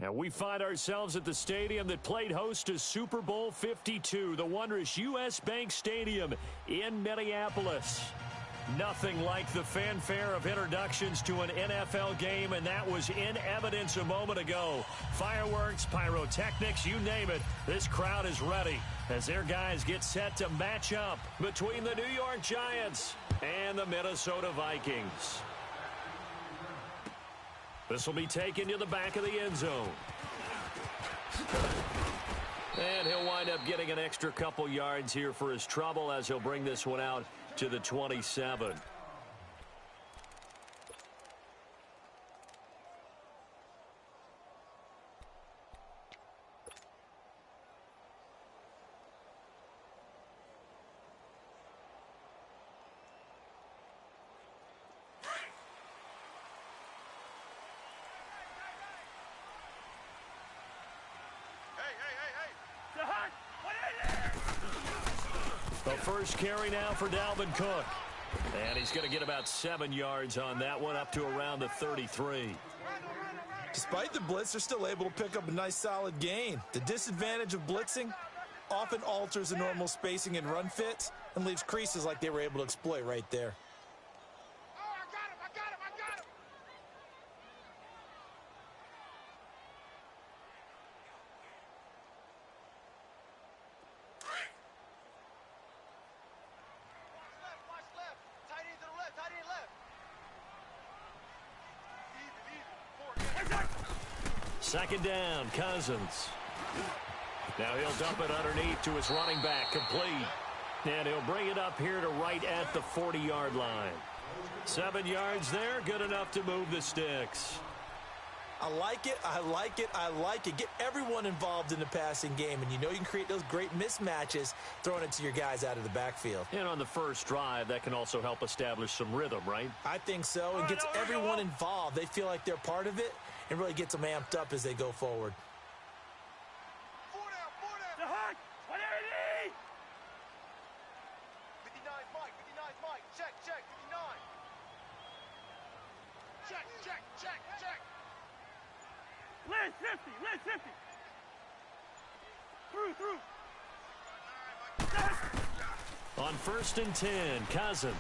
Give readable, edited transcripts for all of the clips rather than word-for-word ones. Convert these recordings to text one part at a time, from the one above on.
And we find ourselves at the stadium that played host to Super Bowl 52, the wondrous U.S. Bank Stadium in Minneapolis. Nothing like the fanfare of introductions to an NFL game, and that was in evidence a moment ago. Fireworks, pyrotechnics, you name it. This crowd is ready as their guys get set to match up between the New York Giants and the Minnesota Vikings. This will be taken to the back of the end zone. And he'll wind up getting an extra couple yards here for his trouble as he'll bring this one out to the 27. The first carry now for Dalvin Cook. And he's going to get about 7 yards on that one, up to around the 33. Despite the blitz, they're still able to pick up a nice solid gain. The disadvantage of blitzing often alters the normal spacing and run fits and leaves creases like they were able to exploit right there. Second down, Cousins. Now he'll dump it underneath to his running back, complete. And he'll bring it up here to right at the 40-yard line. 7 yards there, good enough to move the sticks. I like it, I like it, I like it. Get everyone involved in the passing game, and you know you can create those great mismatches throwing it to your guys out of the backfield. And on the first drive, that can also help establish some rhythm, right? I think so. It gets everyone involved. They feel like they're part of it and really gets them amped up as they go forward. On 1st and 10, Cousins.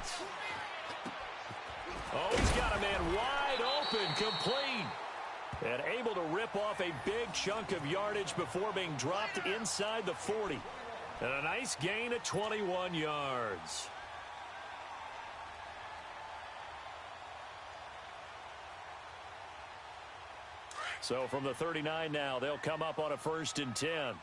Oh, he's got a man wide open, complete. And able to rip off a big chunk of yardage before being dropped inside the 40. And a nice gain of 21 yards. So from the 39 now, they'll come up on a 1st and 10.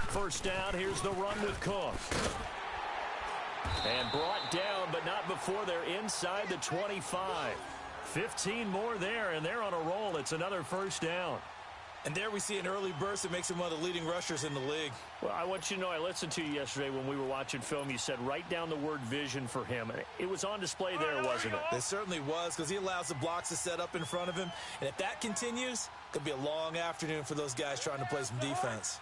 First down, here's the run with Cook. And brought down, but not before they're inside the 25. 15 more there, and they're on a roll. It's another first down. And there we see an early burst that makes him one of the leading rushers in the league. Well, I want you to know, I listened to you yesterday when we were watching film. You said write down the word vision for him. It was on display there, wasn't it? It certainly was, because he allows the blocks to set up in front of him. And if that continues, it could be a long afternoon for those guys trying to play some defense.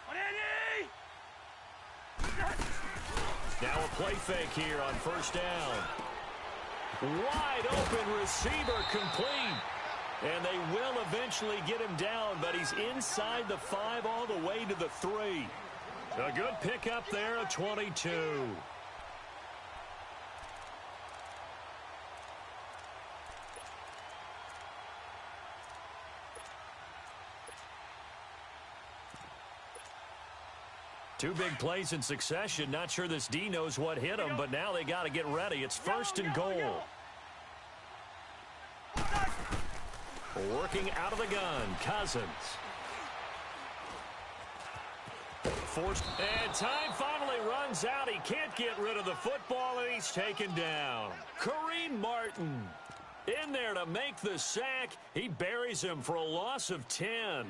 Now a play fake here on first down. Wide open receiver, complete. And they will eventually get him down, but he's inside the 5 all the way to the 3. A good pickup there, a 22. Two big plays in succession. Not sure this D knows what hit him, but now they got to get ready. It's 1st and goal. Working out of the gun, Cousins. Forced, and time finally runs out. He can't get rid of the football, and he's taken down. Kareem Martin in there to make the sack. He buries him for a loss of 10.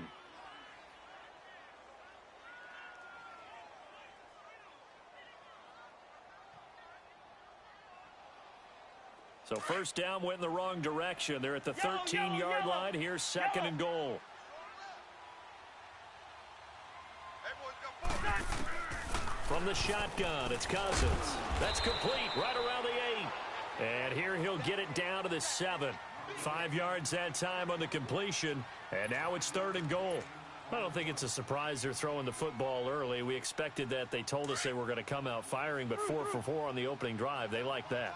So first down went in the wrong direction. They're at the 13-yard line. Here's 2nd and From the shotgun, it's Cousins. That's complete right around the 8. And here he'll get it down to the 7. 5 yards that time on the completion, and now it's 3rd and goal. I don't think it's a surprise they're throwing the football early. We expected that. They told us they were going to come out firing, but 4 for 4 on the opening drive. They like that.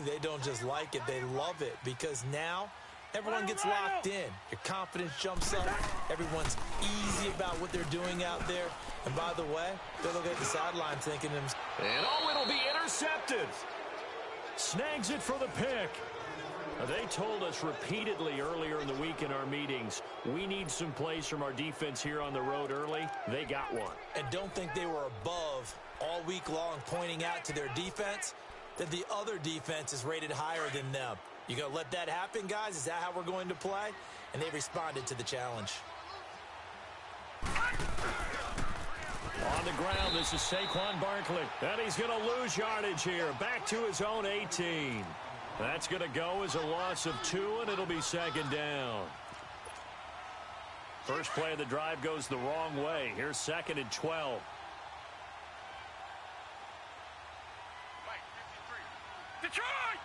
They don't just like it, they love it, because now everyone gets locked in. Your confidence jumps up. Everyone's easy about what they're doing out there. And by the way, they're looking at the sideline thinking, and it'll be intercepted. Snags it for the pick. They told us repeatedly earlier in the week in our meetings, we need some plays from our defense here on the road early. They got one. And don't think they were above all week long pointing out to their defense that the other defense is rated higher than them. You going to let that happen, guys? Is that how we're going to play? And they responded to the challenge. On the ground, this is Saquon Barkley. And he's going to lose yardage here. Back to his own 18. That's going to go as a loss of 2, and it'll be 2nd down. First play of the drive goes the wrong way. Here's 2nd and 12. Detroit!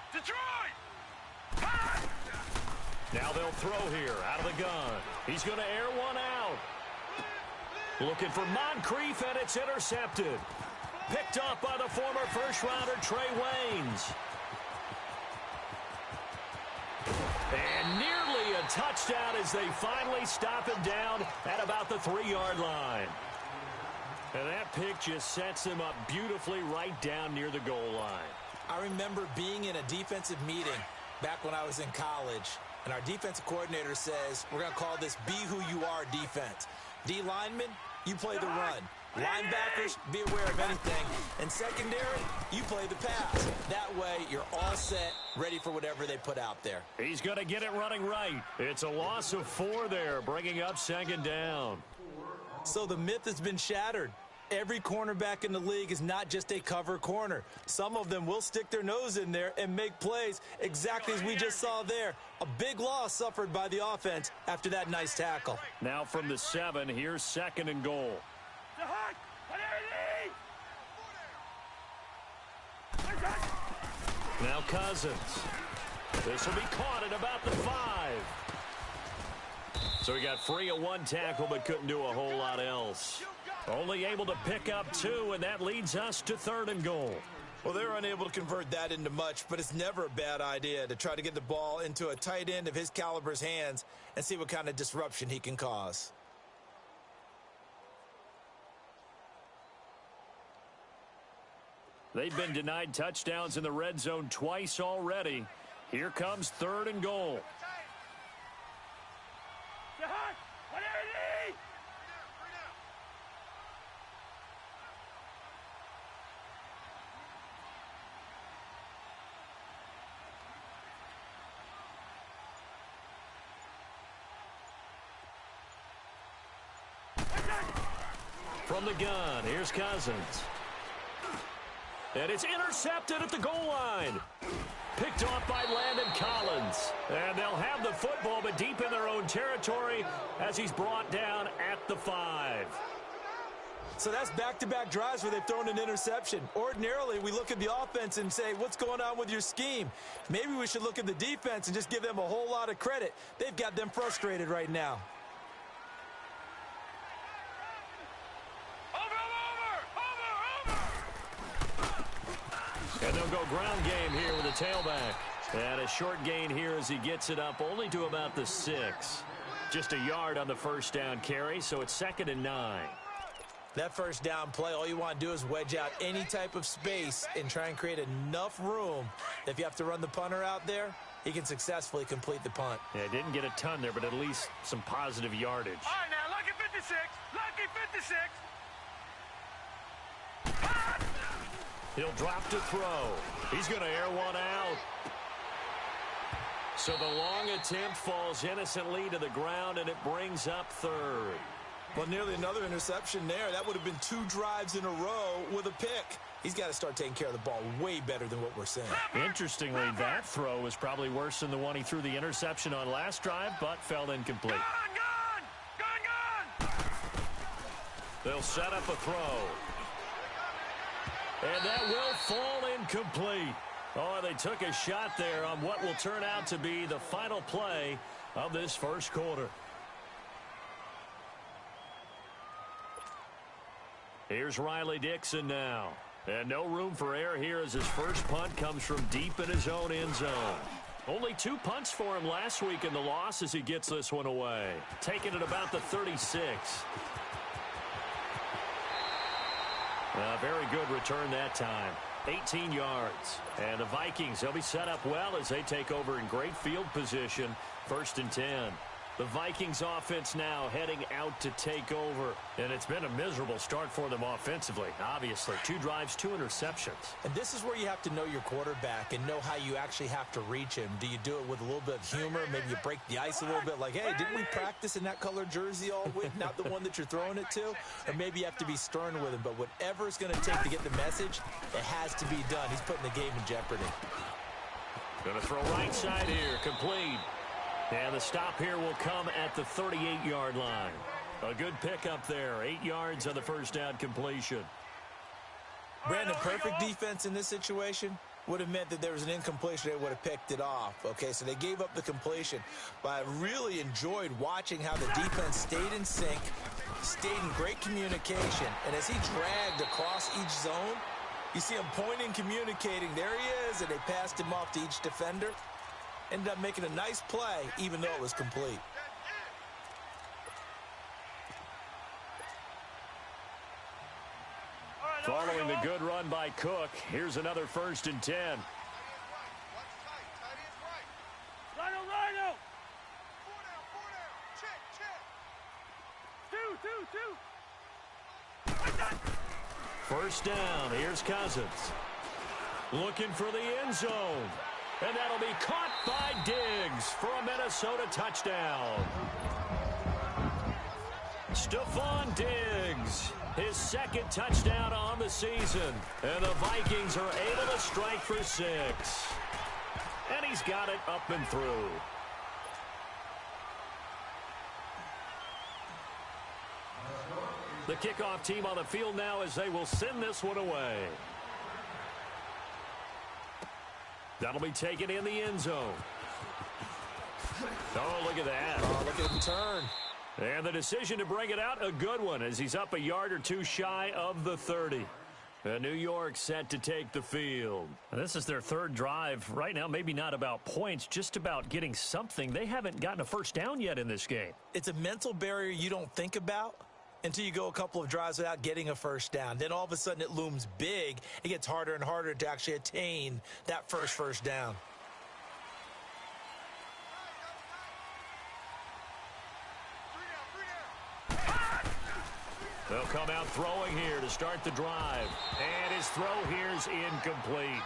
Now they'll throw here out of the gun. He's going to air one out. Looking for Moncrief, and it's intercepted. Picked off by the former first-rounder Trey Waynes. And nearly a touchdown as they finally stop him down at about the 3-yard line. And that pick just sets him up beautifully right down near the goal line. I remember being in a defensive meeting back when I was in college, and our defensive coordinator says, we're going to call this Be Who You Are defense. D linemen, you play the run. Linebackers, be aware of anything. And secondary, you play the pass. That way, you're all set, ready for whatever they put out there. He's going to get it running right. It's a loss of 4 there, bringing up 2nd down. So the myth has been shattered. Every cornerback in the league is not just a cover corner. Some of them will stick their nose in there and make plays exactly as we just saw there. A big loss suffered by the offense after that nice tackle. Now from the 7, here's 2nd and goal. Now Cousins. This will be caught at about the 5. So he got free of 1 tackle but couldn't do a whole lot else. Only able to pick up 2, and that leads us to 3rd and goal. Well, they're unable to convert that into much, but it's never a bad idea to try to get the ball into a tight end of his caliber's hands and see what kind of disruption he can cause. They've been denied touchdowns in the red zone twice already. Here comes 3rd and goal. From the gun, here's Cousins. And it's intercepted at the goal line. Picked off by Landon Collins. And they'll have the football, but deep in their own territory as he's brought down at the 5. So that's back-to-back drives where they've thrown an interception. Ordinarily, we look at the offense and say, what's going on with your scheme? Maybe we should look at the defense and just give them a whole lot of credit. They've got them frustrated right now. And they'll go ground game here with a tailback. And a short gain here as he gets it up only to about the 6. Just a yard on the first down carry, so it's 2nd and 9. That first down play, all you want to do is wedge out any type of space and try and create enough room that if you have to run the punter out there, he can successfully complete the punt. Yeah, didn't get a ton there, but at least some positive yardage. All right, now, lucky 56. Lucky 56. He'll drop to throw. He's going to air one out. So the long attempt falls innocently to the ground, and it brings up 3rd. Well, nearly another interception there. That would have been 2 drives in a row with a pick. He's got to start taking care of the ball way better than what we're seeing. Interestingly, that throw was probably worse than the one he threw the interception on last drive, but fell incomplete. Gun! They'll set up a throw. And that will fall incomplete. Oh, they took a shot there on what will turn out to be the final play of this first quarter. Here's Riley Dixon now. And no room for error here as his first punt comes from deep in his own end zone. Only 2 punts for him last week in the loss as he gets this one away. Taking it about the 36. A very good return that time. 18 yards. And the Vikings, they'll be set up well as they take over in great field position. 1st and 10. The Vikings offense now heading out to take over. And it's been a miserable start for them offensively, obviously. 2 drives, 2 interceptions. And this is where you have to know your quarterback and know how you actually have to reach him. Do you do it with a little bit of humor? Maybe you break the ice a little bit like, hey, didn't we practice in that color jersey all week? Not the one that you're throwing it to? Or maybe you have to be stern with him. But whatever it's going to take to get the message, it has to be done. He's putting the game in jeopardy. Going to throw right side here, complete. And the stop here will come at the 38-yard line. A good pickup there. 8 yards on the first down completion. Brandon, perfect defense in this situation would have meant that there was an incompletion. They would have picked it off. Okay, so they gave up the completion. But I really enjoyed watching how the defense stayed in sync, stayed in great communication. And as he dragged across each zone, you see him pointing, communicating. There he is, and they passed him off to each defender. Ended up making a nice play, even though it was complete. Following the good run by Cook, here's another 1st and 10. Rhino! 2. 1st down, here's Cousins. Looking for the end zone. And that'll be caught by Diggs for a Minnesota touchdown. Stephon Diggs, his 2nd touchdown on the season. And the Vikings are able to strike for 6. And he's got it up and through. The kickoff team on the field now as they will send this one away. That'll be taken in the end zone. Oh, look at that. Oh, look at him turn. And the decision to bring it out, a good one, as he's up a yard or 2 shy of the 30. New York set to take the field. And this is their 3rd drive. Right now, maybe not about points, just about getting something. They haven't gotten a first down yet in this game. It's a mental barrier you don't think about until you go a couple of drives without getting a first down. Then all of a sudden it looms big. It gets harder and harder to actually attain that first down. They'll come out throwing here to start the drive. And his throw here's incomplete.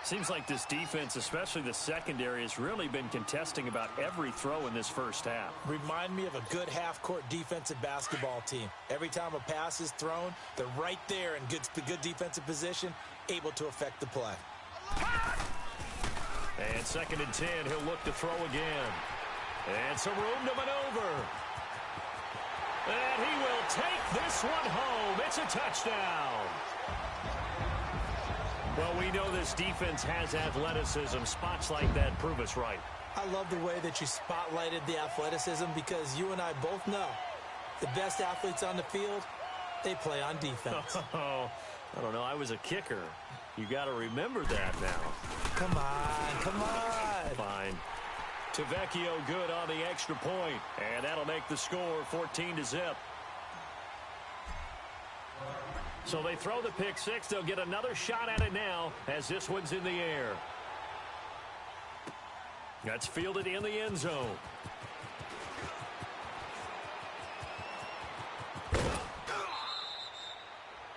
Seems like this defense, especially the secondary, has really been contesting about every throw in this first half. Remind me of a good half-court defensive basketball team. Every time a pass is thrown, they're right there in good defensive position, able to affect the play. And 2nd and 10, he'll look to throw again. And some room to maneuver. And he will take this one home. It's a touchdown. Well, we know this defense has athleticism. Spots like that prove us right. I love the way that you spotlighted the athleticism because you and I both know the best athletes on the field, they play on defense. Oh, I don't know. I was a kicker. You got to remember that now. Come on. Fine. Tavecchio good on the extra point, and that'll make the score 14-0. So they throw the pick 6. They'll get another shot at it now as this one's in the air. That's fielded in the end zone.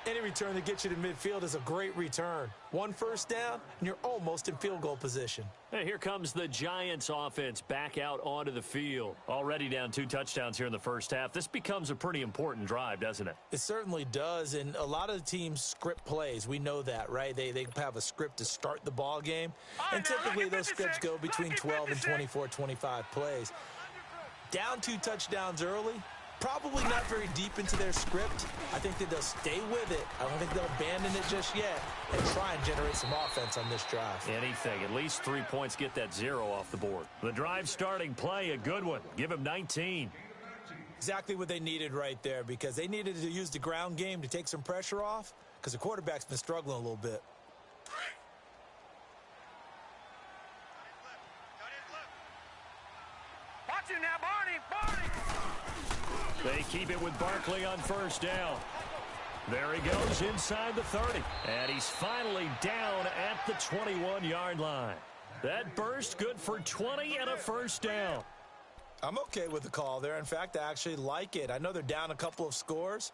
Any return that gets you to midfield is a great return. 1 first down, and you're almost in field goal position. And here comes the Giants offense back out onto the field. Already down 2 touchdowns here in the first half. This becomes a pretty important drive, doesn't it? It certainly does, and a lot of the teams script plays. We know that, right? They have a script to start the ball game, and typically those scripts go between 12 and 24, 25 plays. Down 2 touchdowns early, Probably not very deep into their script. I think that they'll stay with it. I don't think they'll abandon it just yet and try and generate some offense on this drive. Anything. At least 3 points, get that 0 off the board. The drive starting play, a good one. Give him 19. Exactly what they needed right there, because they needed to use the ground game to take some pressure off, because the quarterback's been struggling a little bit. Watch him now, Barney! They keep it with Barkley on first down. There he goes inside the 30. And he's finally down at the 21-yard line. That burst good for 20 and a first down. I'm okay with the call there. In fact, I actually like it. I know they're down a couple of scores,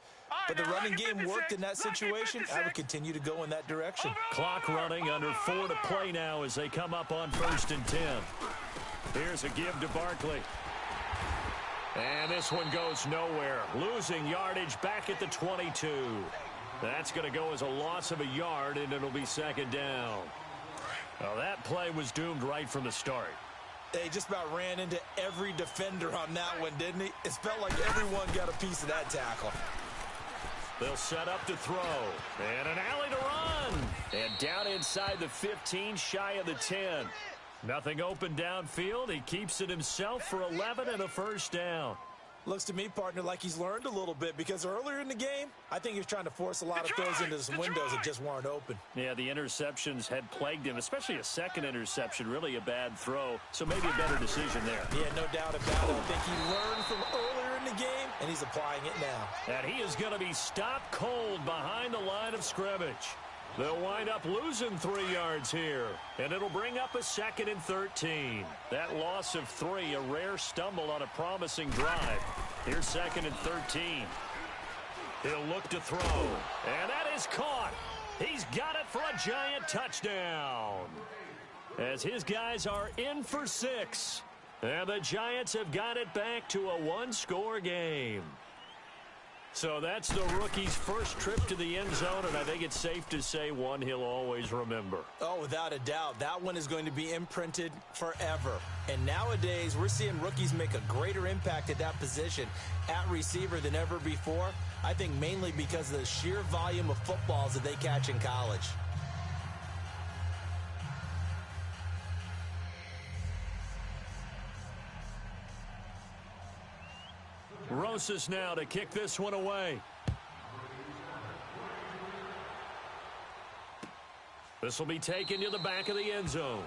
but the running game worked in that situation. I would continue to go in that direction. Clock running, under 4 to play now as they come up on 1st and 10. Here's a give to Barkley. And this one goes nowhere. Losing yardage back at the 22. That's going to go as a loss of a yard, and it'll be 2nd down. Well, that play was doomed right from the start. They just about ran into every defender on that one, didn't he? It felt like everyone got a piece of that tackle. They'll set up to throw. And an alley to run. And down inside the 15, shy of the 10. Nothing open downfield. He keeps it himself for 11 and a first down. Looks to me, partner, like he's learned a little bit, because earlier in the game, I think he was trying to force a lot of throws into some windows that just weren't open. Yeah, the interceptions had plagued him, especially a second interception, really a bad throw, so maybe a better decision there. Yeah, no doubt about it. I think he learned from earlier in the game, and he's applying it now. And he is going to be stopped cold behind the line of scrimmage. They'll wind up losing 3 yards here, and it'll bring up a 2nd and 13. That loss of 3, a rare stumble on a promising drive. Here's 2nd and 13. He'll look to throw, and that is caught. He's got it for a giant touchdown. As his guys are in for 6, and the Giants have got it back to a 1-score game. So that's the rookie's first trip to the end zone, and I think it's safe to say one he'll always remember. Oh, without a doubt. That one is going to be imprinted forever. And nowadays, we're seeing rookies make a greater impact at that position at receiver than ever before. I think mainly because of the sheer volume of footballs that they catch in college. Rosas now to kick this one away. This will be taken to the back of the end zone.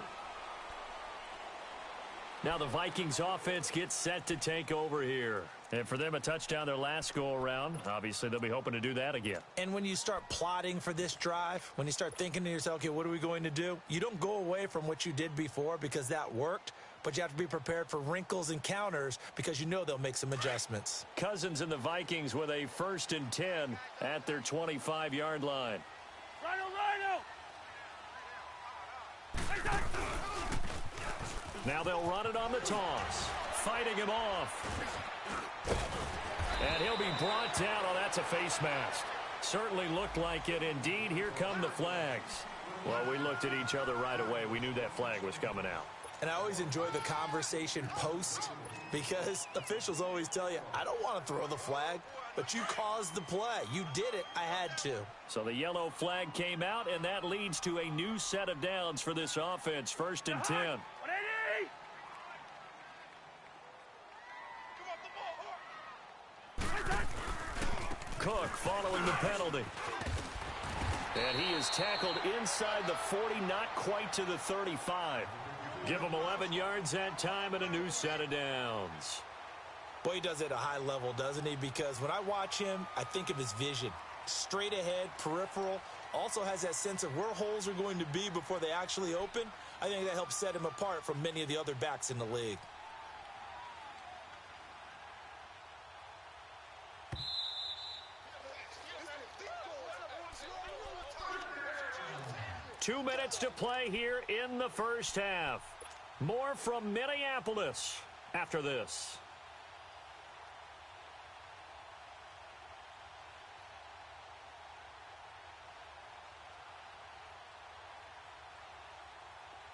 Now the Vikings offense gets set to take over here. And for them, a touchdown their last go-around. Obviously, they'll be hoping to do that again. And when you start plotting for this drive, when you start thinking to yourself, okay, what are we going to do? You don't go away from what you did before because that worked. But you have to be prepared for wrinkles and counters because you know they'll make some adjustments. Cousins and the Vikings with a 1st and 10 at their 25-yard line. Now they'll run it on the toss. Fighting him off. And he'll be brought down. Oh, that's a face mask. Certainly looked like it. Indeed, here come the flags. Well, we looked at each other right away. We knew that flag was coming out. And I always enjoy the conversation post because officials always tell you, I don't want to throw the flag, but you caused the play. You did it. I had to. So the yellow flag came out, and that leads to a new set of downs for this offense. 1st and 10. Cook following the penalty. And he is tackled inside the 40, not quite to the 35. Give him 11 yards that time and a new set of downs. Boy, he does it at a high level, doesn't he? Because when I watch him, I think of his vision. Straight ahead, peripheral. Also has that sense of where holes are going to be before they actually open. I think that helps set him apart from many of the other backs in the league. Two minutes to play here in the first half. More from Minneapolis after this.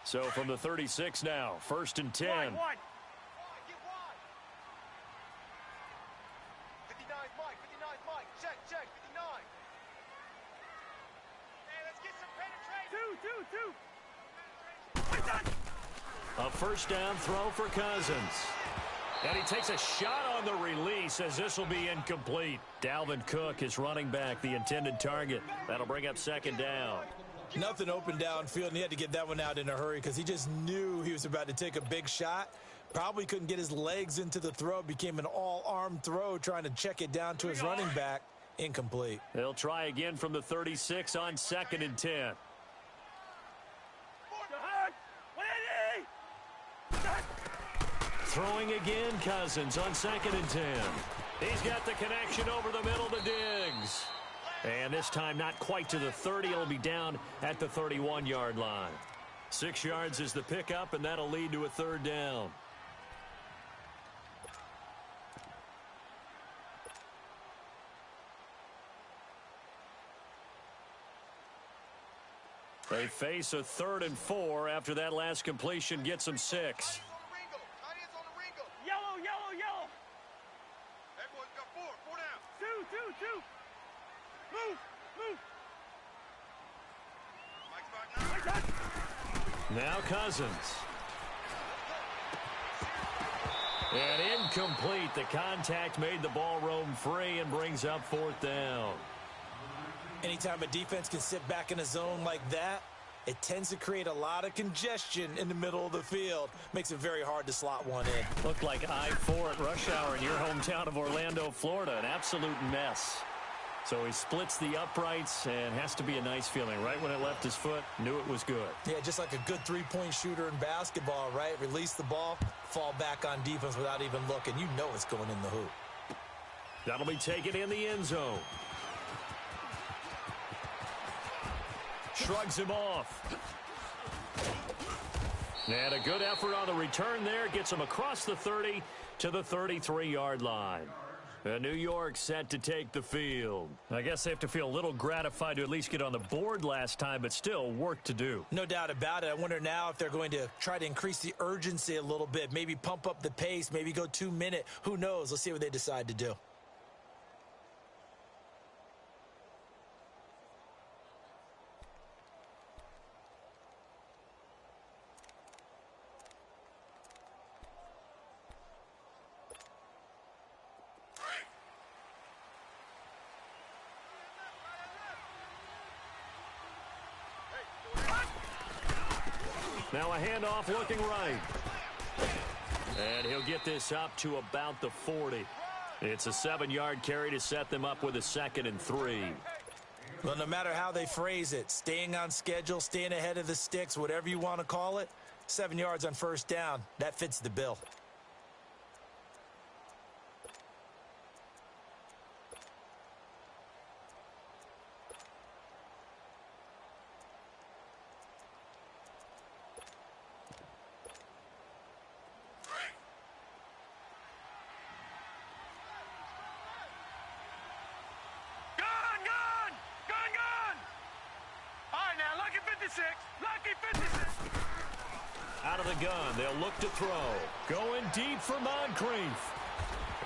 So from the 36 now, 1st and 10. Mike. 59's Mike. Check. 59. Hey, let's get some penetration. Two. A first down throw for Cousins. And he takes a shot on the release as this will be incomplete. Dalvin Cook is running back, the intended target. That'll bring up second down. Nothing open downfield, and he had to get that one out in a hurry because he just knew he was about to take a big shot. Probably couldn't get his legs into the throw. Became an all-arm throw trying to check it down to his running back. Incomplete. They'll try again from the 36 on 2nd and 10. Throwing again, Cousins on 2nd and 10. He's got the connection over the middle to Diggs. And this time not quite to the 30. It'll be down at the 31-yard line. 6 yards is the pickup, and that'll lead to a third down. They face a 3rd and 4 after that last completion gets them 6. Yellow. Everyone's got 4 down. Two. Move. Mike's back now. Now Cousins. And incomplete. The contact made the ball roam free and brings up 4th down. Anytime a defense can sit back in a zone like that, it tends to create a lot of congestion in the middle of the field. Makes it very hard to slot one in. Looked like I-4 at rush hour in your hometown of Orlando, Florida. An absolute mess. So he splits the uprights and has to be a nice feeling. Right when it left his foot, knew it was good. Yeah, just like a good three-point shooter in basketball, right? Release the ball, fall back on defense without even looking. You know it's going in the hoop. That'll be taken in the end zone. Shrugs him off. And a good effort on the return there. Gets him across the 30 to the 33-yard line. New York set to take the field. I guess they have to feel a little gratified to at least get on the board last time, but still work to do. No doubt about it. I wonder now if they're going to try to increase the urgency a little bit, maybe pump up the pace, maybe go 2-minute. Who knows? Let's see what they decide to do. Now a handoff looking right. And he'll get this up to about the 40. It's a 7-yard carry to set them up with a 2nd and 3. Well, no matter how they phrase it, staying on schedule, staying ahead of the sticks, whatever you want to call it, 7 yards on first down, that fits the bill. Lucky 56. Out of the gun, they'll look to throw. Going deep for Moncrief.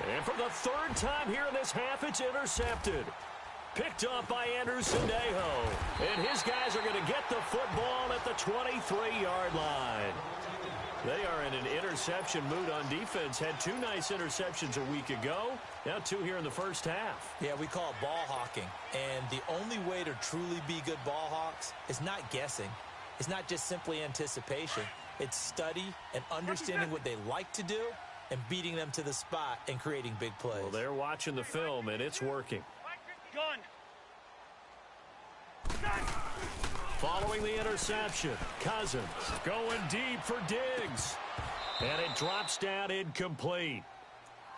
And for the 3rd time here in this half, it's intercepted. Picked up by Anderson-Dejo. And his guys are going to get the football at the 23-yard line. They are in an interception mood on defense. Had 2 nice interceptions a week ago. Now 2 here in the first half. Yeah, we call it ball hawking. And the only way to truly be good ball hawks is not guessing. It's not just simply anticipation. It's study and understanding what they like to do and beating them to the spot and creating big plays. Well, they're watching the film, and it's working. Gun. Following the interception, Cousins going deep for Diggs. And it drops down incomplete.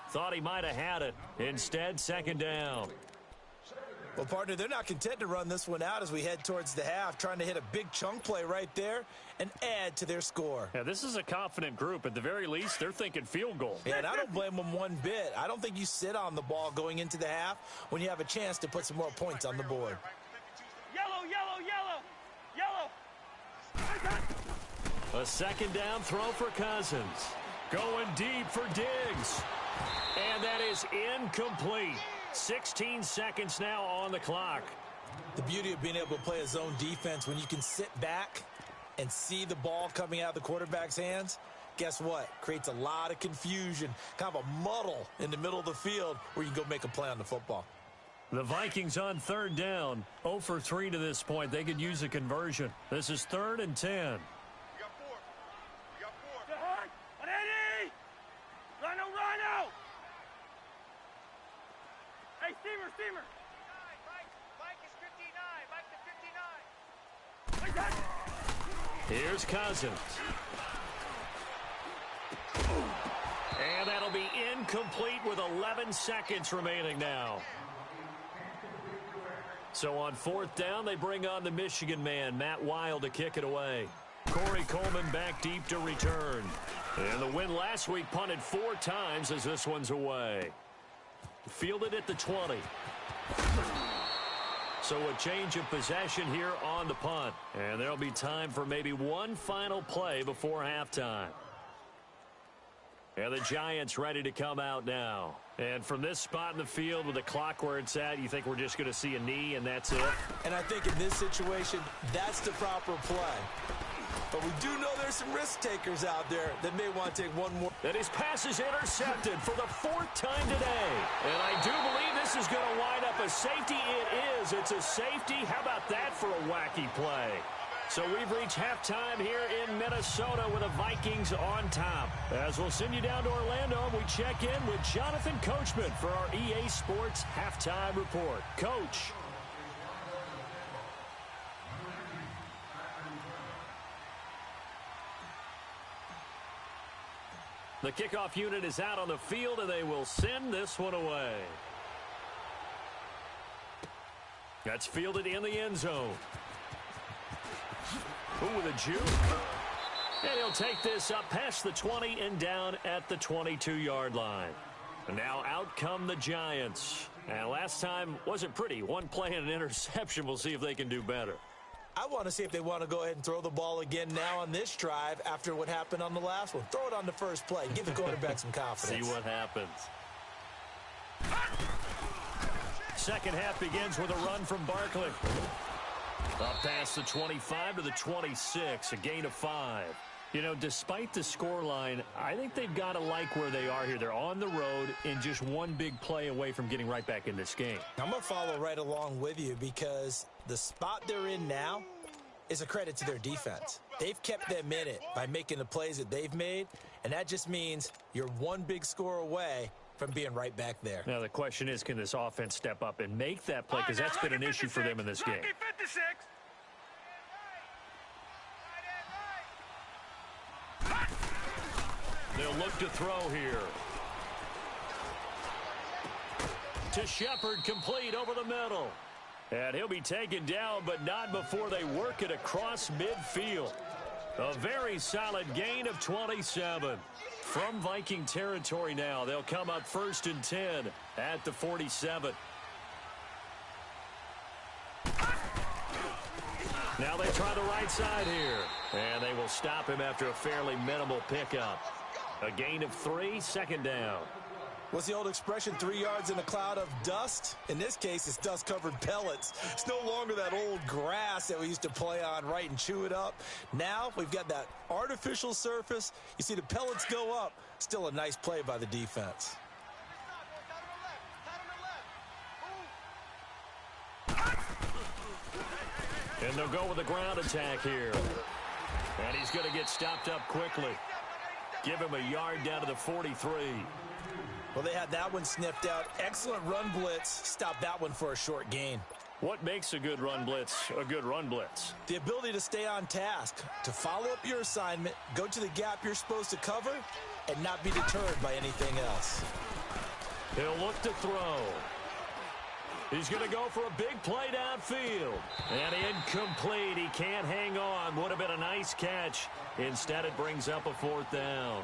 Thought he might have had it. Instead, 2nd down. Well, partner, they're not content to run this one out as we head towards the half, trying to hit a big chunk play right there and add to their score. Yeah, this is a confident group. At the very least, they're thinking field goal. Yeah, and I don't blame them one bit. I don't think you sit on the ball going into the half when you have a chance to put some more points on the board. Yellow. A 2nd down throw for Cousins. Going deep for Diggs. And that is incomplete. 16 seconds now on the clock. The beauty of being able to play a zone defense when you can sit back and see the ball coming out of the quarterback's hands, guess what? Creates a lot of confusion, kind of a muddle in the middle of the field where you can go make a play on the football. The Vikings on third down, 0 for 3 to this point. They could use a conversion. This is 3rd and 10. We got 4. We got 4. Behind. 180. Rhino. Hey, Steamer. Mike is 59. Mike to 59. Here's Cousins. And that'll be incomplete with 11 seconds remaining now. So on 4th down, they bring on the Michigan man, Matt Wild, to kick it away. Corey Coleman back deep to return. And the win last week punted 4 times as this one's away. Fielded at the 20. So a change of possession here on the punt. And there'll be time for maybe one final play before halftime. And the Giants ready to come out now. And from this spot in the field with the clock where it's at, you think we're just going to see a knee and that's it? And I think in this situation, that's the proper play. But we do know there's some risk takers out there that may want to take one more. And his pass is intercepted for the 4th time today. And I do believe this is going to wind up a safety. It is. It's a safety. How about that for a wacky play? So we've reached halftime here in Minnesota with the Vikings on top. As we'll send you down to Orlando, we check in with Jonathan Coachman for our EA Sports Halftime Report. Coach. The kickoff unit is out on the field, and they will send this one away. That's fielded in the end zone. Ooh, with a juke. And he'll take this up past the 20 and down at the 22-yard line. And now out come the Giants. And last time wasn't pretty. One play and an interception. We'll see if they can do better. I want to see if they want to go ahead and throw the ball again now on this drive after what happened on the last one. Throw it on the first play. Give the quarterback some confidence. See what happens. Second half begins with a run from Barkley. Up past the 25 to the 26, a gain of 5. You know, despite the scoreline, I think they've got to like where they are here. They're on the road and just one big play away from getting right back in this game. I'm going to follow right along with you because the spot they're in now is a credit to their defense. They've kept them in it by making the plays that they've made, and that just means you're one big score away from being right back there. Now, the question is, can this offense step up and make that play? Because that's been an issue for them in this game. Lucky 56. They'll look to throw here. To Shepard, complete over the middle. And he'll be taken down, but not before they work it across midfield. A very solid gain of 27. From Viking territory now, they'll come up 1st and 10 at the 47. Now they try the right side here. And they will stop him after a fairly minimal pickup. A gain of 3, 2nd down. What's the old expression, 3 yards in a cloud of dust? In this case, it's dust-covered pellets. It's no longer that old grass that we used to play on, right, and chew it up. Now we've got that artificial surface. You see the pellets go up. Still a nice play by the defense. And they'll go with a ground attack here. And he's going to get stopped up quickly. Give him a yard down to the 43. Well, they had that one sniffed out. Excellent run blitz. Stop that one for a short gain. What makes a good run blitz a good run blitz? The ability to stay on task, to follow up your assignment, go to the gap you're supposed to cover, and not be deterred by anything else. He'll look to throw. He's going to go for a big play downfield. And incomplete. He can't hang on. Would have been a nice catch. Instead, it brings up a 4th down.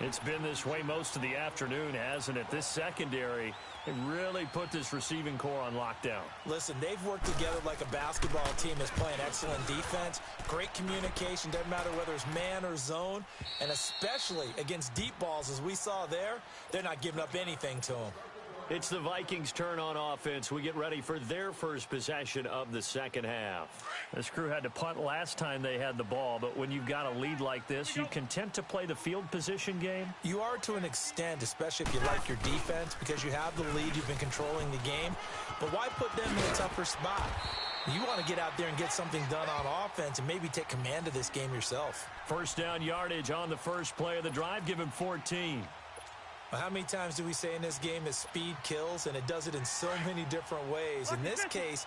It's been this way most of the afternoon, hasn't it? This secondary, it really put this receiving core on lockdown. Listen, they've worked together like a basketball team that's playing excellent defense. Great communication, doesn't matter whether it's man or zone. And especially against deep balls, as we saw there, they're not giving up anything to them. It's the Vikings' turn on offense. We get ready for their first possession of the second half. This crew had to punt last time they had the ball, but when you've got a lead like this, you content to play the field position game? You are to an extent, especially if you like your defense, because you have the lead, you've been controlling the game. But why put them in a tougher spot? You want to get out there and get something done on offense and maybe take command of this game yourself. First down yardage on the first play of the drive. Give him 14. Well, how many times do we say in this game that speed kills, and it does it in so many different ways? In this case,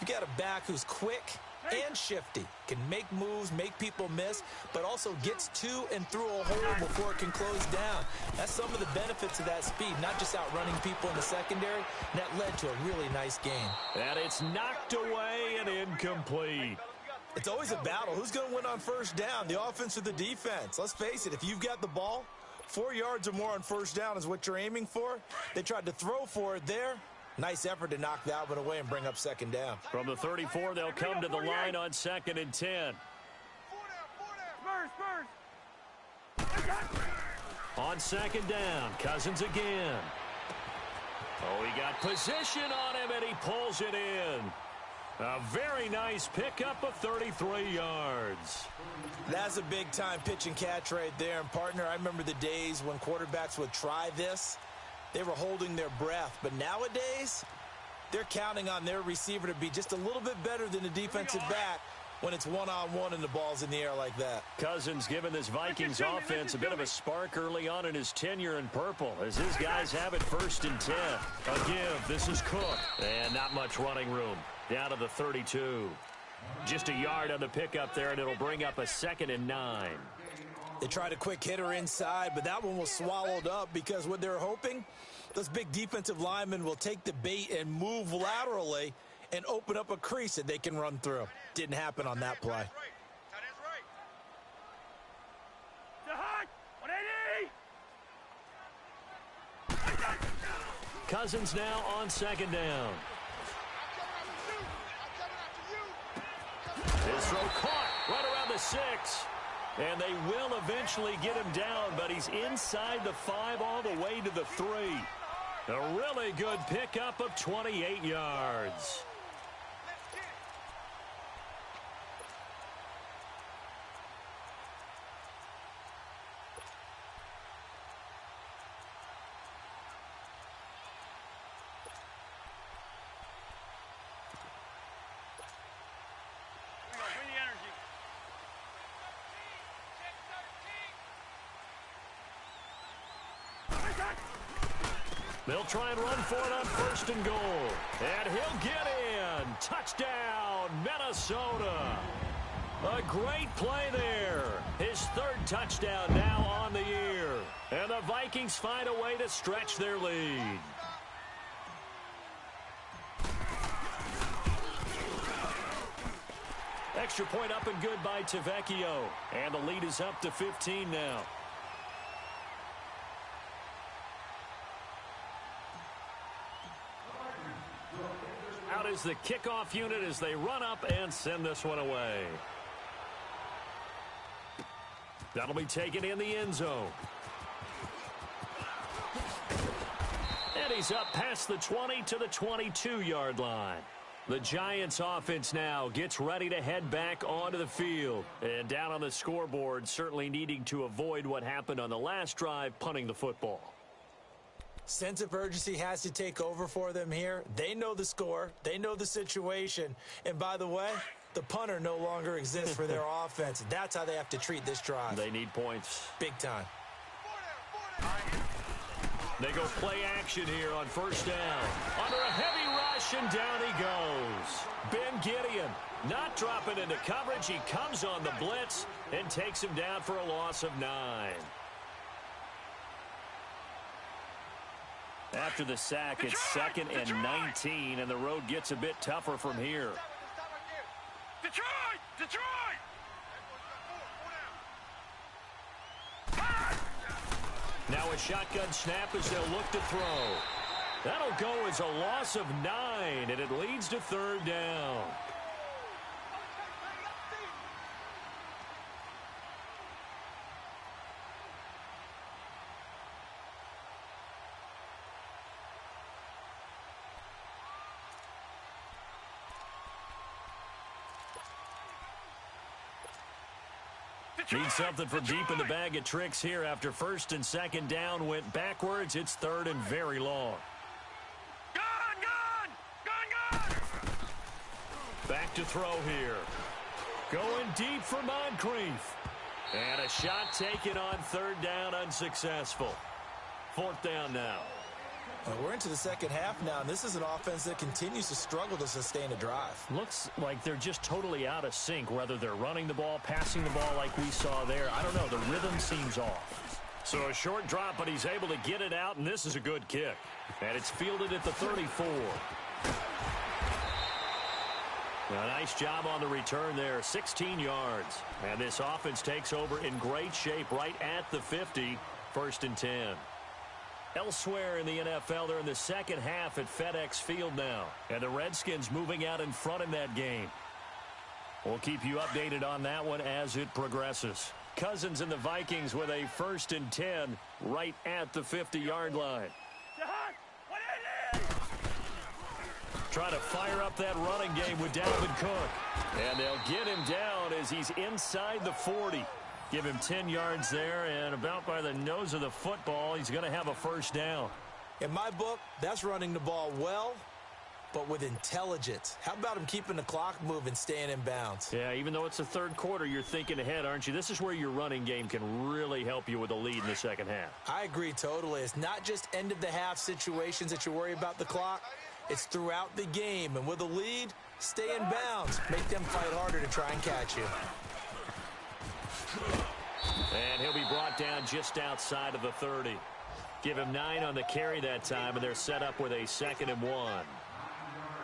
you got a back who's quick and shifty, can make moves, make people miss, but also gets to and through a hole before it can close down. That's some of the benefits of that speed, not just outrunning people in the secondary, and that led to a really nice game. And it's knocked away and incomplete. It's always a battle. Who's going to win on first down, the offense or the defense? Let's face it, if you've got the ball, 4 yards or more on first down is what you're aiming for. They tried to throw for it there. Nice effort to knock that one away and bring up second down. From the 34, they'll come to the line on 2nd and 10. On 2nd down, Cousins again. Oh, he got position on him, and he pulls it in. A very nice pickup of 33 yards. That's a big-time pitch and catch right there. And, partner, I remember the days when quarterbacks would try this. They were holding their breath. But nowadays, they're counting on their receiver to be just a little bit better than the defensive back when it's one-on-one and the ball's in the air like that. Cousins giving this Vikings offense a bit of a spark early on in his tenure in purple as his guys have it 1st and 10. A give. This is Cook. And not much running room. Down to the 32. Just a yard on the pickup there, and it'll bring up a 2nd and 9. They tried a quick hitter inside, but that one was swallowed up because what they're hoping, those big defensive linemen will take the bait and move laterally and open up a crease that they can run through. Didn't happen on that play. Cousins now on 2nd down. His throw caught right around the 6. And they will eventually get him down, but he's inside the 5 all the way to the 3. A really good pickup of 28 yards. They'll try and run for it on 1st and goal. And he'll get in. Touchdown, Minnesota. A great play there. His 3rd touchdown now on the year. And the Vikings find a way to stretch their lead. Extra point up and good by Tavecchio. And the lead is up to 15 now. Out is the kickoff unit as they run up and send this one away. That'll be taken in the end zone. And he's up past the 20 to the 22-yard line. The Giants offense now gets ready to head back onto the field. And down on the scoreboard, certainly needing to avoid what happened on the last drive, punting the football. Sense of urgency has to take over for them here. They know the score. They know the situation. And by the way, the punter no longer exists for their offense. That's how they have to treat this drive. They need points. Big time. They go play action here on 1st down. Under a heavy rush, and down he goes. Ben Gideon not dropping into coverage. He comes on the blitz and takes him down for a loss of 9. After the sack, it's 2nd and 19, and the road gets a bit tougher from here. Detroit! Now a shotgun snap as they'll look to throw. That'll go as a loss of 9, and it leads to 3rd down. Need something from deep in the bag of tricks here after first and second down went backwards. It's third and very long. Gun! Back to throw here. Going deep for Moncrief. And a shot taken on third down, unsuccessful. Fourth down now. We're into the second half now, and this is an offense that continues to struggle to sustain a drive. Looks like they're just totally out of sync, whether they're running the ball, passing the ball like we saw there. I don't know. The rhythm seems off. So a short drop, but he's able to get it out, and this is a good kick. And it's fielded at the 34. A nice job on the return there, 16 yards. And this offense takes over in great shape right at the 50, first and 10. Elsewhere in the NFL, they're in the second half at FedEx Field now. And the Redskins moving out in front in that game. We'll keep you updated on that one as it progresses. Cousins and the Vikings with a first and 10 right at the 50-yard line. Try to fire up that running game with Dalvin Cook. And they'll get him down as he's inside the 40. Give him 10 yards there, and about by the nose of the football, he's going to have a first down. In my book, that's running the ball well, but with intelligence. How about him keeping the clock moving, staying in bounds? Yeah, even though it's the third quarter, you're thinking ahead, aren't you? This is where your running game can really help you with a lead in the second half. I agree totally. It's not just end-of-the-half situations that you worry about the clock. It's throughout the game, and with a lead, stay in bounds. Make them fight harder to try and catch you. And he'll be brought down just outside of the 30. Give him 9 on the carry that time, and they're set up with a 2nd and 1.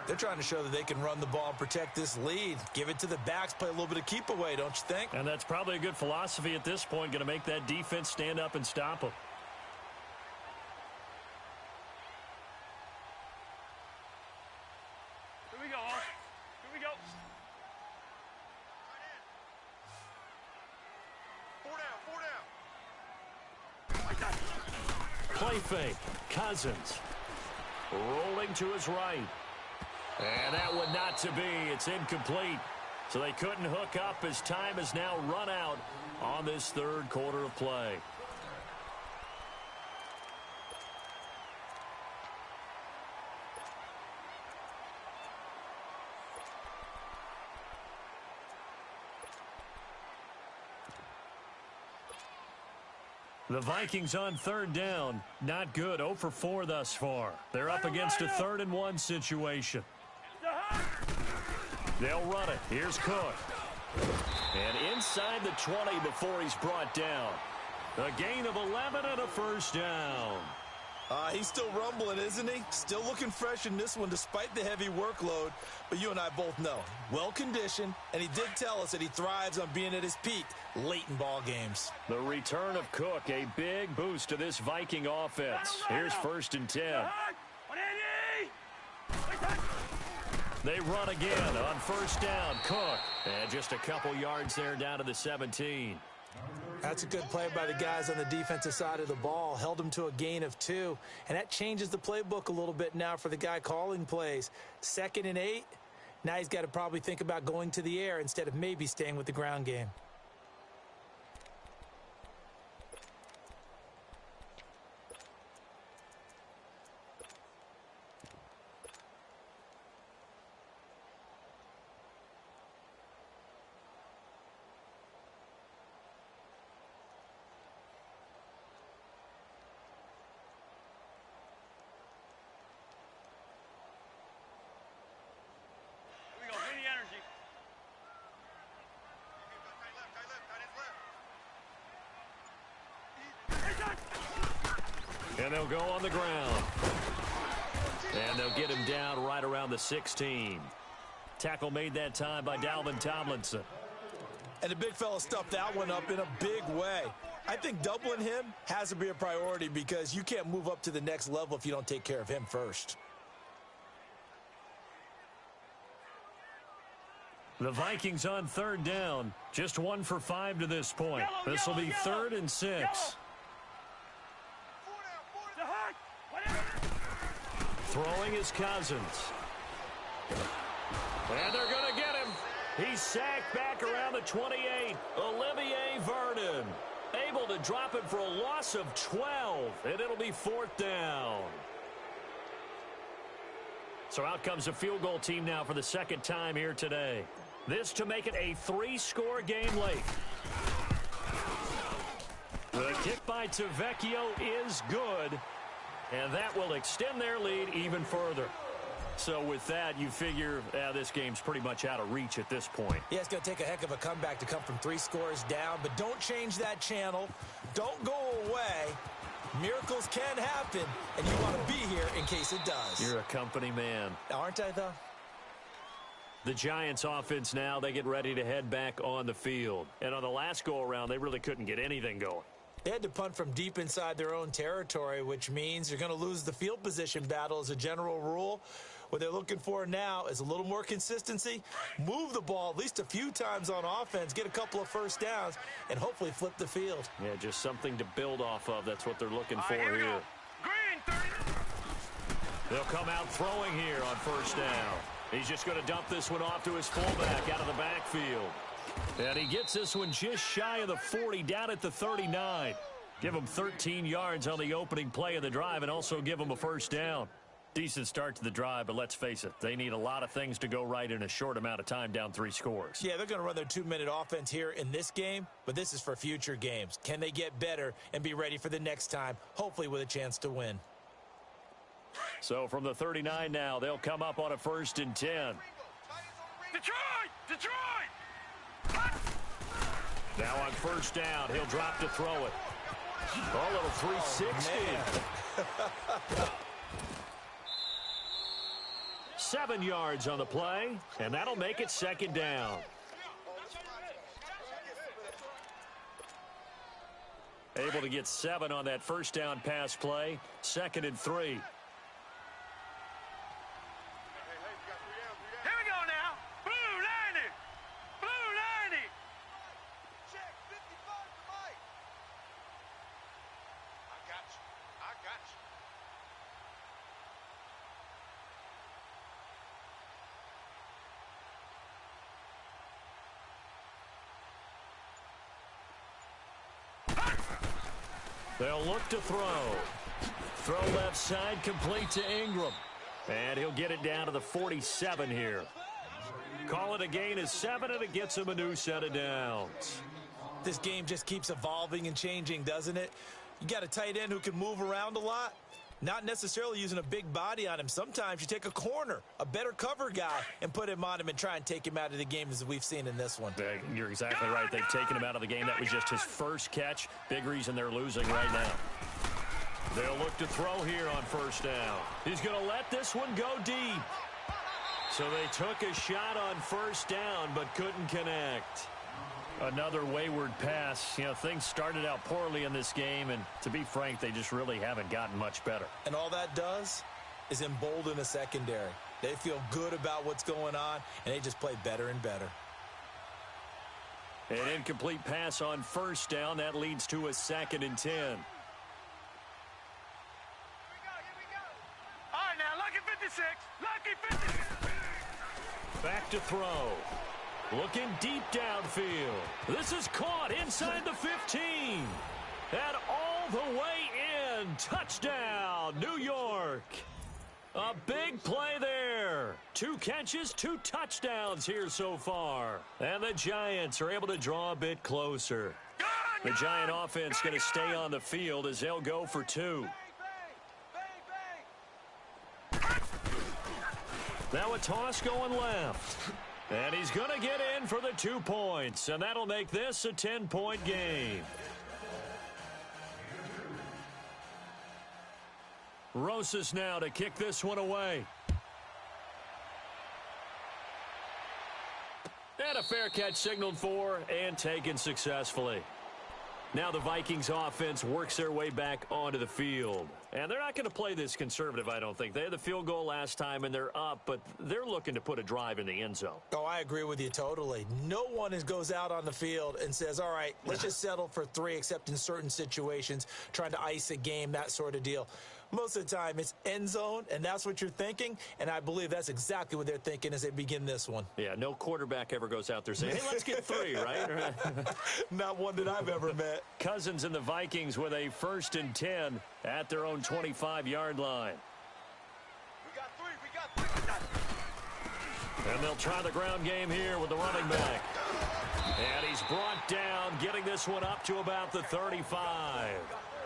They're trying to show that they can run the ball and protect this lead. Give it to the backs, play a little bit of keep away, don't you think? And that's probably a good philosophy at this point, going to make that defense stand up and stop them. Here we go. Here we go. Four down. Play fake. Cousins. Rolling to his right. And that one not to be. It's incomplete. So they couldn't hook up as time has now run out on this third quarter of play. The Vikings on third down. Not good. 0 for 4 thus far. They're up against a 3rd and 1 situation. They'll run it. Here's Cook. And inside the 20 before he's brought down. A gain of 11 and a first down. He's still rumbling, isn't he? Still looking fresh in this one despite the heavy workload. But you and I both know, well-conditioned, and he did tell us that he thrives on being at his peak late in ball games. The return of Cook, a big boost to this Viking offense. Here's first and 10. They run again on first down. Cook. And just a couple yards there down to the 17. That's a good play by the guys on the defensive side of the ball. Held him to a gain of 2. And that changes the playbook a little bit now for the guy calling plays. 2nd and 8. Now he's got to probably think about going to the air instead of maybe staying with the ground game. And they'll go on the ground. And they'll get him down right around the 16. Tackle made that time by Dalvin Tomlinson. And the big fella stuffed that one up in a big way. I think doubling him has to be a priority because you can't move up to the next level if you don't take care of him first. The Vikings on third down. Just 1 for 5 to this point. This will be 3rd and 6. Throwing is Cousins. And they're going to get him. He's sacked back around the 28, Olivier Vernon. Able to drop it for a loss of 12, and it'll be 4th down. So out comes the field goal team now for the second time here today. This to make it a 3-score game late. The kick by Tavecchio is good, and that will extend their lead even further. So with that, you figure this game's pretty much out of reach at this point. Yeah, it's going to take a heck of a comeback to come from 3 scores down, but don't change that channel. Don't go away. Miracles can happen, and you want to be here in case it does. You're a company man. Aren't I, though? The Giants offense now, they get ready to head back on the field. And on the last go-around, they really couldn't get anything going. They had to punt from deep inside their own territory, which means you're going to lose the field position battle as a general rule. What they're looking for now is a little more consistency, move the ball at least a few times on offense, get a couple of first downs, and hopefully flip the field. Yeah, just something to build off of. That's what they're looking for here. here. Green, 30. They'll come out throwing here on first down. He's just going to dump this one off to his fullback out of the backfield. And he gets this one just shy of the 40, down at the 39. Give him 13 yards on the opening play of the drive and also give him a first down. Decent start to the drive, but let's face it, they need a lot of things to go right in a short amount of time, down 3 scores. Yeah, they're going to run their 2-minute offense here in this game, but this is for future games. Can they get better and be ready for the next time, hopefully with a chance to win? So from the 39 now, they'll come up on a 1st and 10. Detroit! Now on first down, he'll drop to throw it. Oh, a little 360. 7 yards on the play, and that'll make it 2nd down. Able to get 7 on that first down pass play. 2nd and 3. Here we go now. Blue 90. Blue 90. Check 55 to Mike. I got you. They'll look to throw. Throw left side, complete to Ingram. And he'll get it down to the 47 here. Call it a gain of 7, and it gets him a new set of downs. This game just keeps evolving and changing, doesn't it? You got a tight end who can move around a lot, not necessarily using a big body on him. Sometimes you take a corner, a better cover guy, and put him on him and try and take him out of the game, as we've seen in this one. You're exactly right. They've taken him out of the game. That was just his first catch. Big reason they're losing right now. They'll look to throw here on first down. He's going to let this one go deep. So they took a shot on first down but couldn't connect. Another wayward pass. You know, things started out poorly in this game, and to be frank, they just really haven't gotten much better. And all that does is embolden the secondary. They feel good about what's going on, and they just play better and better. An incomplete pass on first down. That leads to a 2nd and 10. Here we go. All right, now, lucky 56. Lucky 56. Back to throw. Looking deep downfield. This is caught inside the 15. And all the way in. Touchdown, New York. A big play there. 2 catches, 2 touchdowns here so far. And the Giants are able to draw a bit closer. The Giant offense going to stay on the field as they'll go for 2. Now a toss going left. And he's going to get in for the 2 points. And that'll make this a 10-point game. Rosas now to kick this one away. And a fair catch signaled for and taken successfully. Now the Vikings offense works their way back onto the field. And they're not going to play this conservative, I don't think. They had the field goal last time, and they're up, but they're looking to put a drive in the end zone. Oh, I agree with you totally. No one goes out on the field and says, all right, let's just settle for 3, except in certain situations, trying to ice a game, that sort of deal. Most of the time, it's end zone, and that's what you're thinking, and I believe that's exactly what they're thinking as they begin this one. Yeah, no quarterback ever goes out there saying, hey, let's get 3, right? Not one that I've ever met. Cousins and the Vikings with a 1st and 10 at their own 25-yard line. We got 3. We got 3. And they'll try the ground game here with the running back. And he's brought down, getting this one up to about the 35.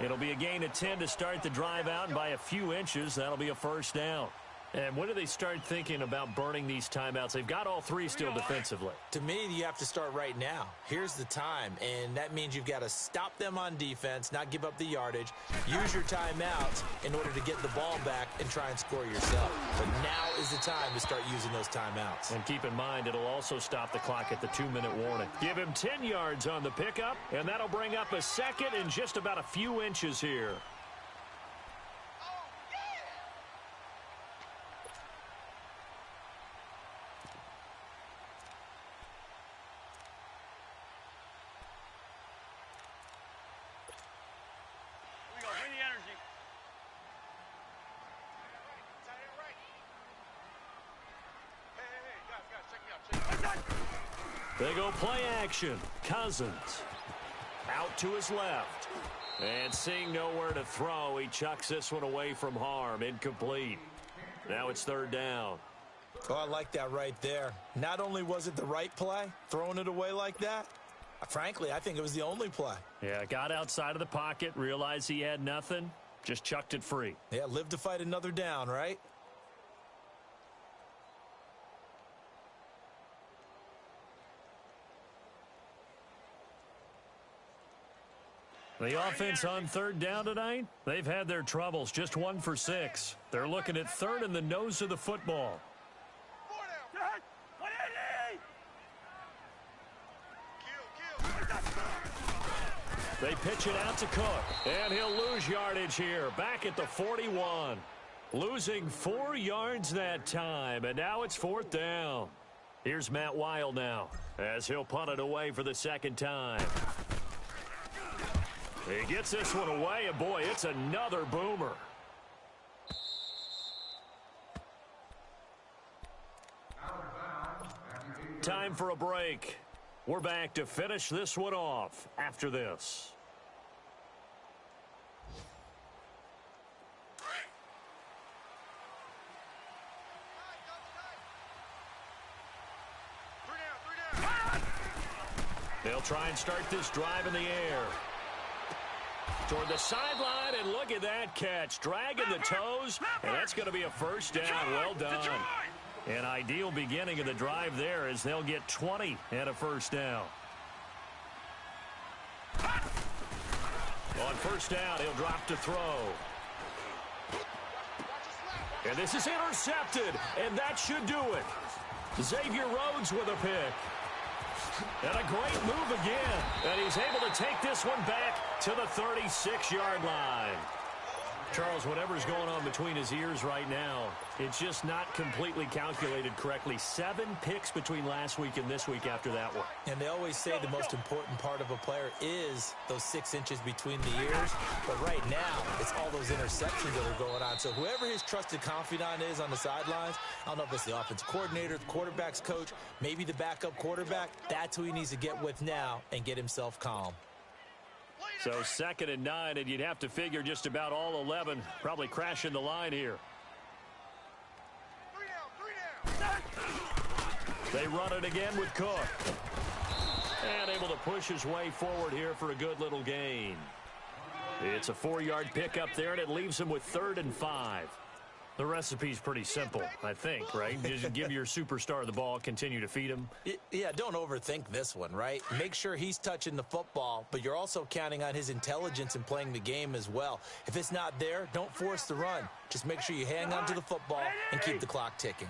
It'll be a gain of 10 to start the drive out, and by a few inches, that'll be a 1st down. And when do they start thinking about burning these timeouts? They've got all 3 still defensively. To me, you have to start right now. Here's the time, and that means you've got to stop them on defense, not give up the yardage, use your timeouts in order to get the ball back and try and score yourself. But now is the time to start using those timeouts. And keep in mind, it'll also stop the clock at the 2-minute warning. Give him 10 yards on the pickup, and that'll bring up a 2nd and just about a few inches here. They go play action. Cousins out to his left. And seeing nowhere to throw, he chucks this one away from harm. Incomplete. Now it's 3rd down. Oh, I like that right there. Not only was it the right play, throwing it away like that, frankly, I think it was the only play. Yeah, got outside of the pocket, realized he had nothing, just chucked it free. Yeah, live to fight another down, right? The offense on 3rd down tonight, they've had their troubles, just 1 for 6. They're looking at 3rd in the nose of the football. They pitch it out to Cook, and he'll lose yardage here, back at the 41. Losing 4 yards that time, and now it's 4th down. Here's Matt Weil now, as he'll punt it away for the 2nd time. He gets this one away, and boy, it's another boomer. Time for a break. We're back to finish this one off after this. They'll try and start this drive in the air. Toward the sideline, and look at that catch. Dragging the toes, and that's going to be a 1st down. Well done. An ideal beginning of the drive there as they'll get 20 and a 1st down. On 1st down, he'll drop to throw. And this is intercepted, and that should do it. Xavier Rhodes with a pick. And a great move again. And he's able to take this one back to the 36-yard line. Charles, whatever's going on between his ears right now, it's just not completely calculated correctly. 7 picks between last week and this week after that one. And they always say the most important part of a player is those 6 inches between the ears. But right now, it's all those interceptions that are going on. So whoever his trusted confidant is on the sidelines, I don't know if it's the offensive coordinator, the quarterback's coach, maybe the backup quarterback, that's who he needs to get with now and get himself calm. So 2nd and 9, and you'd have to figure just about all 11 probably crashing the line here. 3 down. They run it again with Cook. And able to push his way forward here for a good little gain. It's a 4-yard pickup there, and it leaves him with 3rd and 5. The recipe's pretty simple, I think, right? Just give your superstar the ball, continue to feed him. Yeah, don't overthink this one, right? Make sure he's touching the football, but you're also counting on his intelligence in playing the game as well. If it's not there, don't force the run. Just make sure you hang on to the football and keep the clock ticking.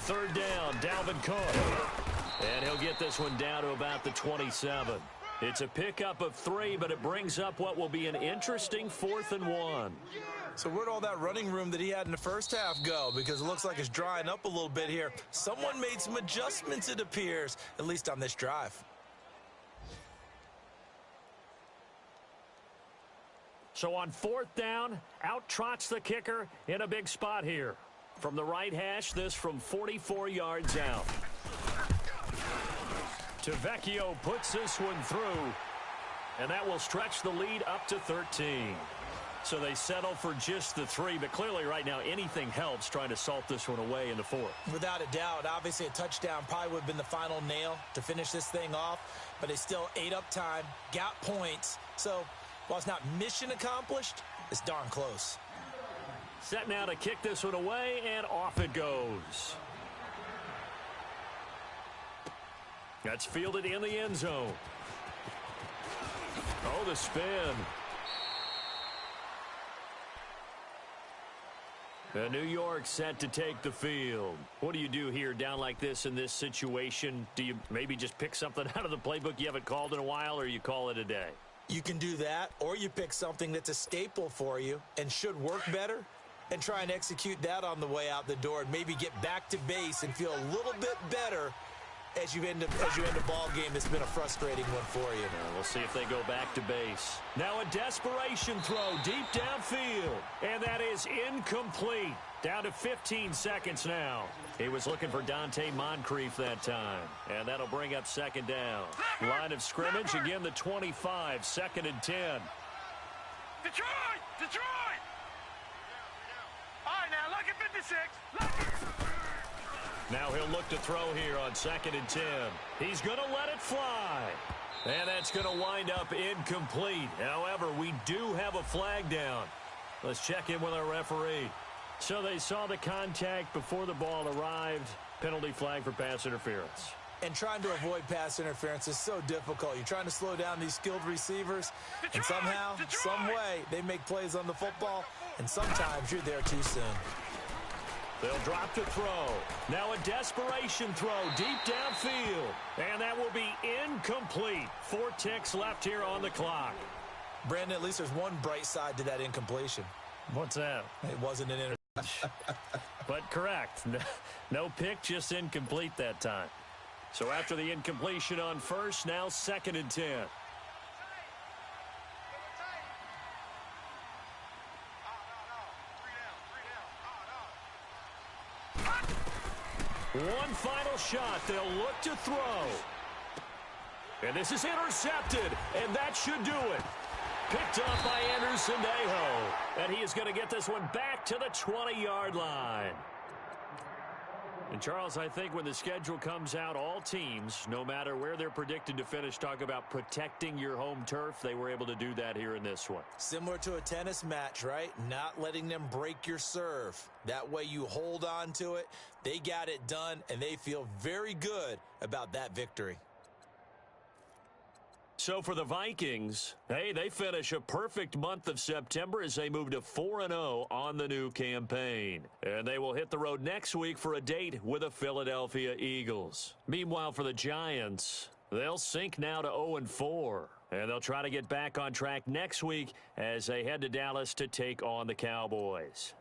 3rd down, Dalvin Cook. And he'll get this one down to about the 27. It's a pickup of 3, but it brings up what will be an interesting 4th and 1. So where'd all that running room that he had in the first half go? Because it looks like it's drying up a little bit here. Someone made some adjustments, it appears, at least on this drive. So on fourth down, out trots the kicker in a big spot here. From the right hash, this from 44 yards out. Tavecchio puts this one through, and that will stretch the lead up to 13. So they settle for just the 3, but clearly right now anything helps trying to salt this one away in the 4th. Without a doubt, obviously a touchdown probably would have been the final nail to finish this thing off, but they still ate up time, got points. So while it's not mission accomplished, it's darn close. Set now to kick this one away, and off it goes. That's fielded in the end zone. Oh, the spin. New York set to take the field. What do you do here down like this in this situation? Do you maybe just pick something out of the playbook you haven't called in a while, or you call it a day? You can do that, or you pick something that's a staple for you and should work better and try and execute that on the way out the door and maybe get back to base and feel a little bit better as you end a ball game that's been a frustrating one for you. We'll see if they go back to base. Now a desperation throw deep downfield, and that is incomplete. Down to 15 seconds now. He was looking for Dante Moncrief that time, and that'll bring up second down. Line of scrimmage, again the 25, 2nd and 10. Detroit! Detroit! All right, now look at 56. Look. Now he'll look to throw here on 2nd and 10. He's going to let it fly. And that's going to wind up incomplete. However, we do have a flag down. Let's check in with our referee. So they saw the contact before the ball arrived. Penalty flag for pass interference. And trying to avoid pass interference is so difficult. You're trying to slow down these skilled receivers, and somehow, some way, they make plays on the football, and sometimes you're there too soon. They'll drop to throw. Now a desperation throw deep downfield. And that will be incomplete. 4 ticks left here on the clock. Brandon, at least there's one bright side to that incompletion. What's that? It wasn't an interception. But correct. No pick, just incomplete that time. So after the incompletion on first, now 2nd and 10. One final shot. They'll look to throw. And this is intercepted, and that should do it. Picked up by Anderson Aho. And he is going to get this one back to the 20-yard line. And, Charles, I think when the schedule comes out, all teams, no matter where they're predicted to finish, talk about protecting your home turf. They were able to do that here in this one. Similar to a tennis match, right? Not letting them break your serve. That way you hold on to it. They got it done, and they feel very good about that victory. So for the Vikings, hey, they finish a perfect month of September as they move to 4-0 on the new campaign. And they will hit the road next week for a date with the Philadelphia Eagles. Meanwhile, for the Giants, they'll sink now to 0-4. And they'll try to get back on track next week as they head to Dallas to take on the Cowboys.